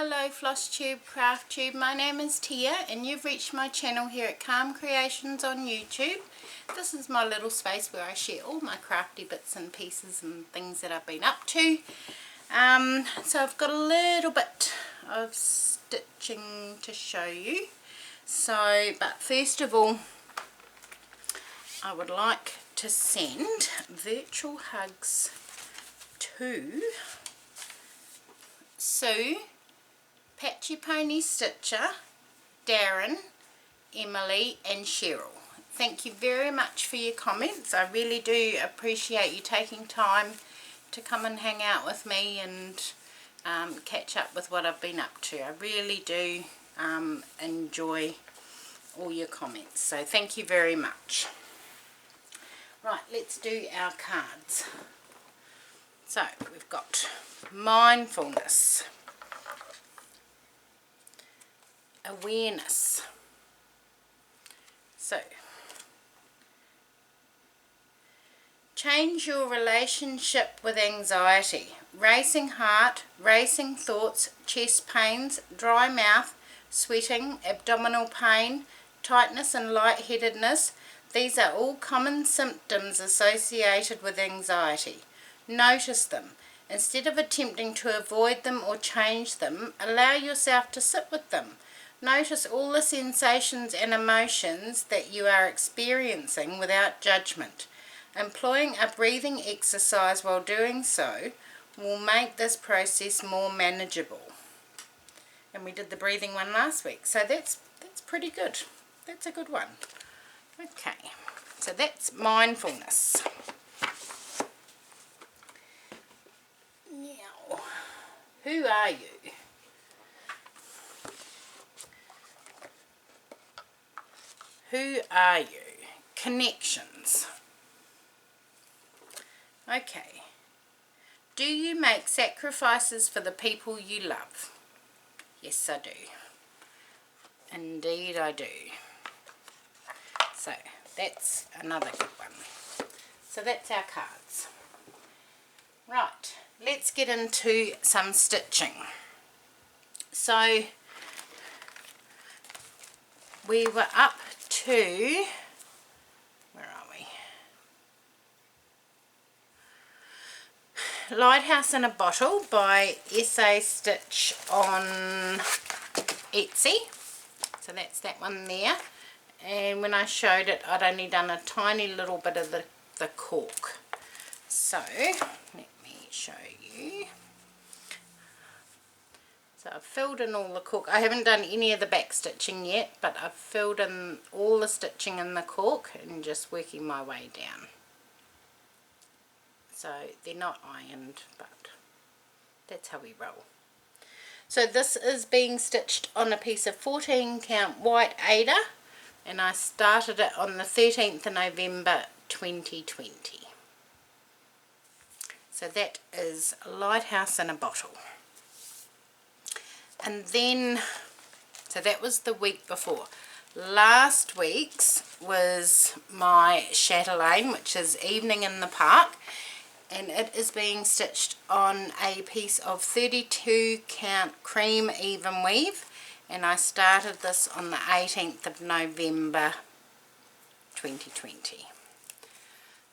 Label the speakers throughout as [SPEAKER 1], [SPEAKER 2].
[SPEAKER 1] Hello Flosstube, Crafttube, my name is Tia and you've reached my channel here at Calm Creations on YouTube. This is my little space where I share all my crafty bits and pieces and things that I've been up to. So I've got a little bit of stitching to show you. But first of all, I would like to send virtual hugs to Sue, Patchy Pony Stitcher, Darren, Emily and Cheryl. Thank you very much for your comments. I really do appreciate you taking time to come and hang out with me and catch up with what I've been up to. I really do enjoy all your comments, so thank you very much. Right, let's do our cards. So we've got mindfulness, awareness. So change your relationship with anxiety. Racing heart, racing thoughts, chest pains, dry mouth, sweating, abdominal pain, tightness and lightheadedness. These are all common symptoms associated with anxiety. Notice them. Instead of attempting to avoid them or change them, allow yourself to sit with them. Notice all the sensations and emotions that you are experiencing without judgment. Employing a breathing exercise while doing so will make this process more manageable. And we did the breathing one last week, so that's pretty good. That's a good one. Okay, so that's mindfulness. Now, who are you? Who are you? Connections. Okay. Do you make sacrifices for the people you love? Yes, I do. Indeed I do. So that's another good one. So that's our cards. Right, let's get into some stitching. So we were up to, where are we? Lighthouse in a Bottle by SA Stitch on Etsy. So that's that one there. And when I showed it, I'd only done a tiny little bit of the cork. So let me show you. So I've filled in all the cork. I haven't done any of the back stitching yet, but I've filled in all the stitching in the cork and just working my way down. So they're not ironed, but that's how we roll. So this is being stitched on a piece of 14 count white Aida, and I started it on the 13th of November 2020. So that is Lighthouse in a Bottle. And then, so that was the week before. Last week's was my chatelaine, which is Evening in the Park, and it is being stitched on a piece of 32 count cream even weave, and I started this on the 18th of November 2020.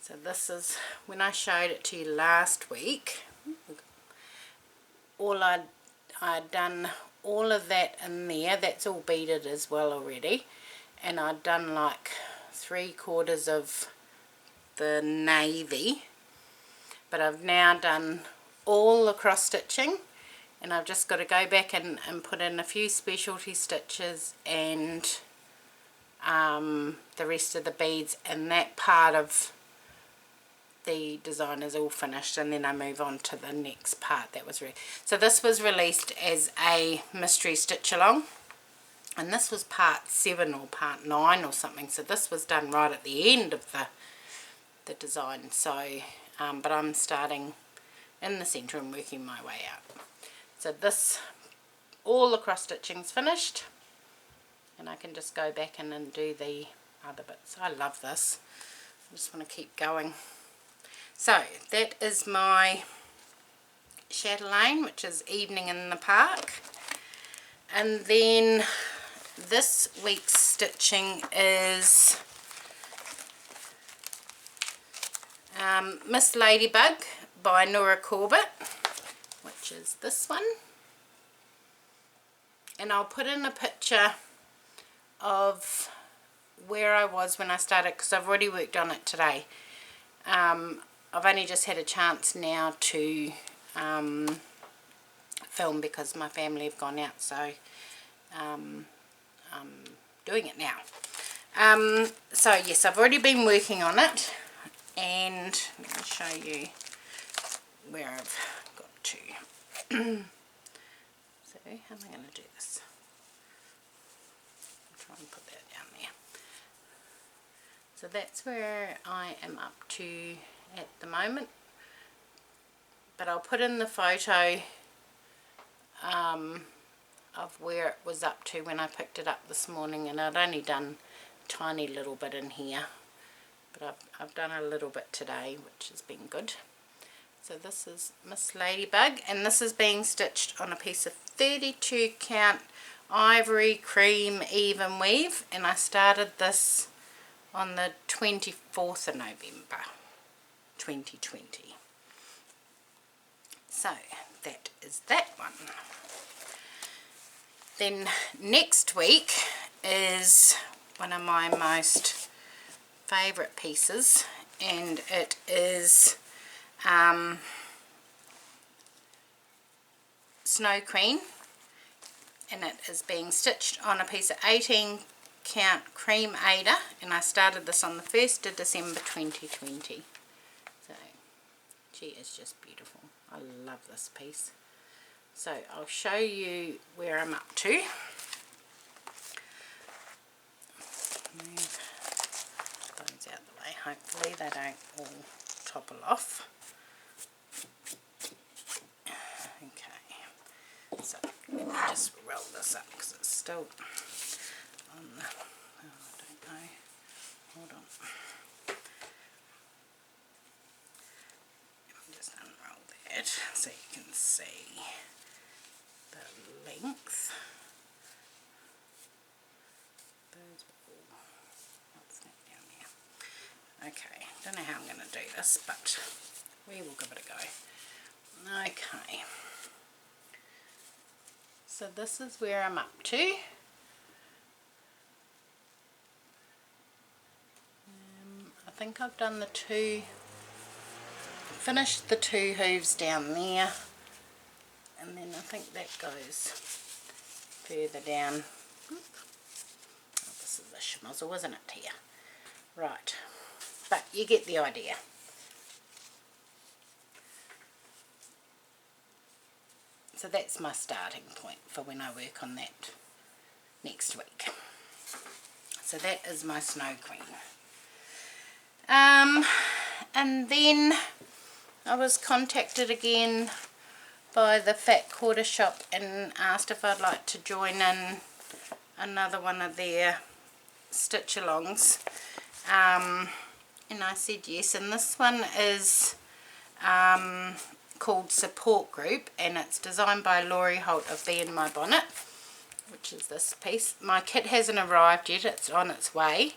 [SPEAKER 1] So this is when I showed it to you last week. I'd done all of that in there. That's all beaded as well already, and I'd done like 3/4 of the navy, but I've now done all the cross stitching, and I've just got to go back and put in a few specialty stitches and the rest of the beads, and that part of the design is all finished, and then I move on to the next part that was so this was released as a mystery stitch along, and this was part 7 or part 9 or something, so this was done right at the end of the design. So but I'm starting in the center and working my way out. So this, all the cross stitching's finished, and I can just go back in and do the other bits. I love this. I just want to keep going. So that is my chatelaine, which is Evening in the Park. And then this week's stitching is Miss Ladybug by Nora Corbett, which is this one. And I'll put in a picture of where I was when I started, because I've already worked on it today. I've only just had a chance now to film because my family have gone out, so I'm doing it now. So yes, I've already been working on it, and let me show you where I've got to. So how am I going to do this? I'll try and put that down there. So that's where I am up to at the moment, but I'll put in the photo of where it was up to when I picked it up this morning, and I'd only done a tiny little bit in here, but I've done a little bit today, which has been good. So this is Miss Ladybug, and this is being stitched on a piece of 32 count ivory cream even weave, and I started this on the 24th of November 2020. So that is that one. Then next week is one of my most favourite pieces, and it is Snow Queen, and it is being stitched on a piece of 18 count cream Ada, and I started this on the 1st of December 2020. So she is just beautiful. I love this piece. So I'll show you where I'm up to. Move those out of the way, hopefully they don't all topple off. Okay, so let me just roll this up because it's still on the, oh, I don't know, hold on. Let me just unroll that so you can see the length. Those are all, what's that down there? Okay, don't know how I'm going to do this, but we will give it a go. Okay, so this is where I'm up to. I think I've done the two, finished the two hooves down there, and then I think that goes further down. Oh, this is a schmozzle, isn't it, here? Right, but you get the idea. So that's my starting point for when I work on that next week. So that is my Snow Queen. And then I was contacted again by the Fat Quarter Shop and asked if I'd like to join in another one of their stitch alongs, and I said yes. And this one is called Support Group, and it's designed by Laurie Holt of Bee in My Bonnet, which is this piece. My kit hasn't arrived yet, it's on its way,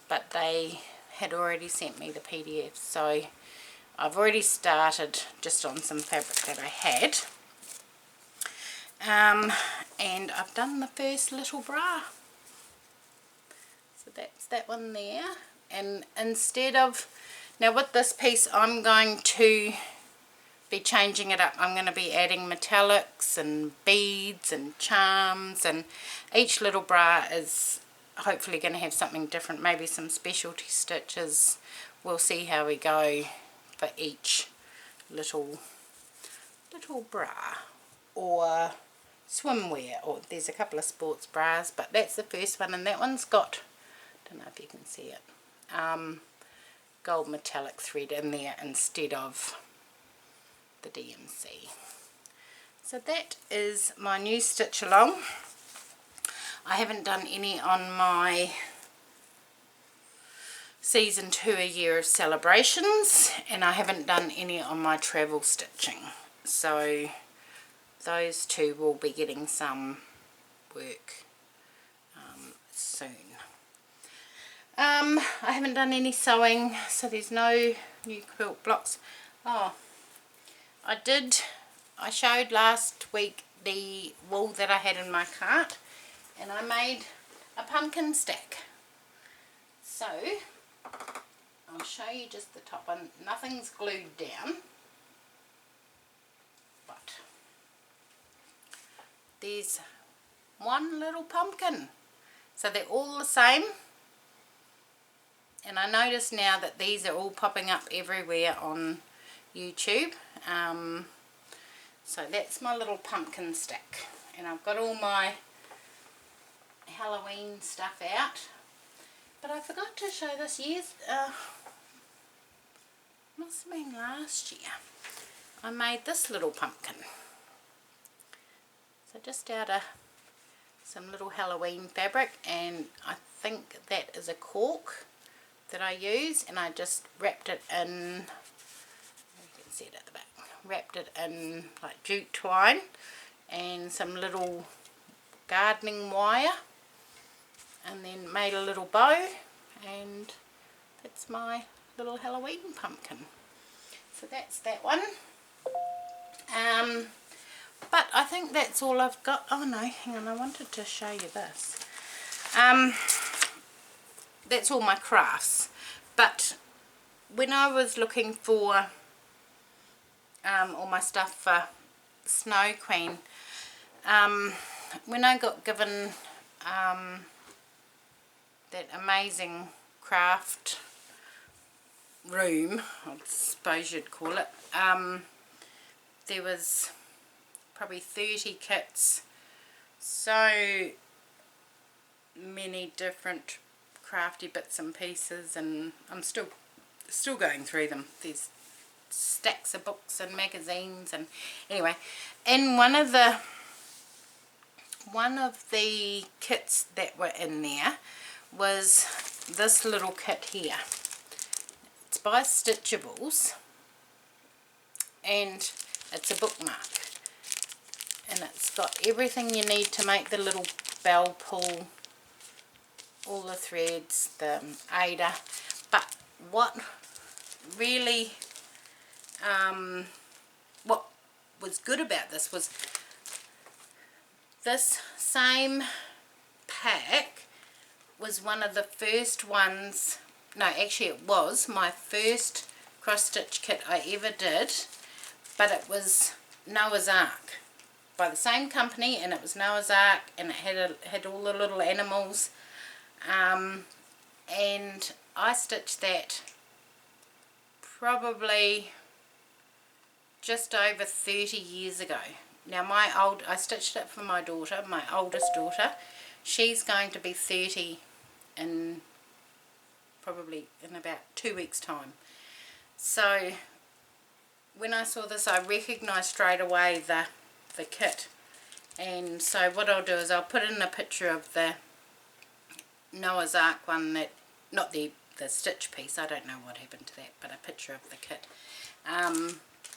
[SPEAKER 1] but they had already sent me the PDF, so I've already started just on some fabric that I had, and I've done the first little bra. So that's that one there. And instead of, now with this piece I'm going to be changing it up. I'm going to be adding metallics and beads and charms, and each little bra is hopefully going to have something different, maybe some specialty stitches. We'll see how we go for each little bra or swimwear, or there's a couple of sports bras, but that's the first one, and that one's got, don't know if you can see it, gold metallic thread in there instead of the DMC. So that is my new stitch along. I haven't done any on my season 2 a year of celebrations, and I haven't done any on my travel stitching, so those two will be getting some work soon. I haven't done any sewing, so there's no new quilt blocks. Oh, I showed last week the wool that I had in my cart, and I made a pumpkin stack. So I'll show you just the top one. Nothing's glued down, but there's one little pumpkin. So they're all the same. And I notice now that these are all popping up everywhere on YouTube. So that's my little pumpkin stack. And I've got all my Halloween stuff out. But I forgot to show this year's, must have been last year. I made this little pumpkin. So just out of some little Halloween fabric, and I think that is a cork that I use, and I just wrapped it in, you can see it at the back, wrapped it in like jute twine and some little gardening wire, and then made a little bow, and that's my little Halloween pumpkin. So that's that one. But I think that's all I've got. Oh no, hang on, I wanted to show you this. That's all my crafts. But when I was looking for all my stuff for Snow Queen, when I got given that amazing craft room, I suppose you'd call it, there was probably 30 kits, so many different crafty bits and pieces, and I'm still going through them. There's stacks of books and magazines, and anyway, in one of the kits that were in there was this little kit here. It's by Stitchables, and it's a bookmark, and it's got everything you need to make the little bell pull, all the threads, the aider. But what really what was good about this was this same pack was one of the first ones, no, actually it was my first cross stitch kit I ever did, but it was Noah's Ark by the same company, and it was Noah's Ark, and it had all the little animals, and I stitched that probably just over 30 years ago. Now I stitched it for my daughter, my oldest daughter. She's going to be 30 in probably in about 2 weeks time. So when I saw this, I recognised straight away the kit, and so what I'll do is I'll put in a picture of the Noah's Ark one, that not the stitch piece, I don't know what happened to that, but a picture of the kit.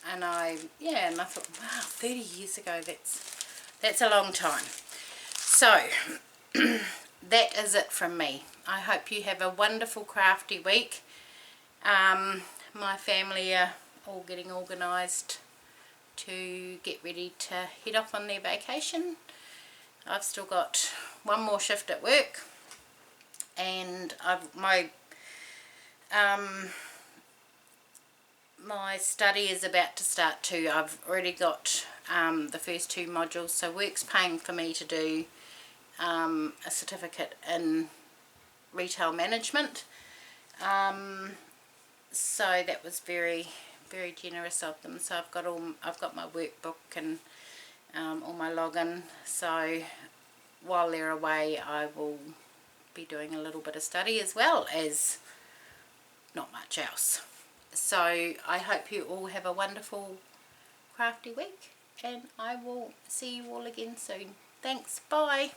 [SPEAKER 1] And I thought, wow, 30 years ago, that's a long time. So that is it from me. I hope you have a wonderful crafty week. My family are all getting organised to get ready to head off on their vacation. I've still got one more shift at work, and my study is about to start too. I've already got the first 2 modules, so work's paying for me to do a certificate in retail management. So that was very, very generous of them. So I've got my workbook and all my login. So while they're away, I will be doing a little bit of study as well as not much else. So I hope you all have a wonderful crafty week, and I will see you all again soon. Thanks, bye.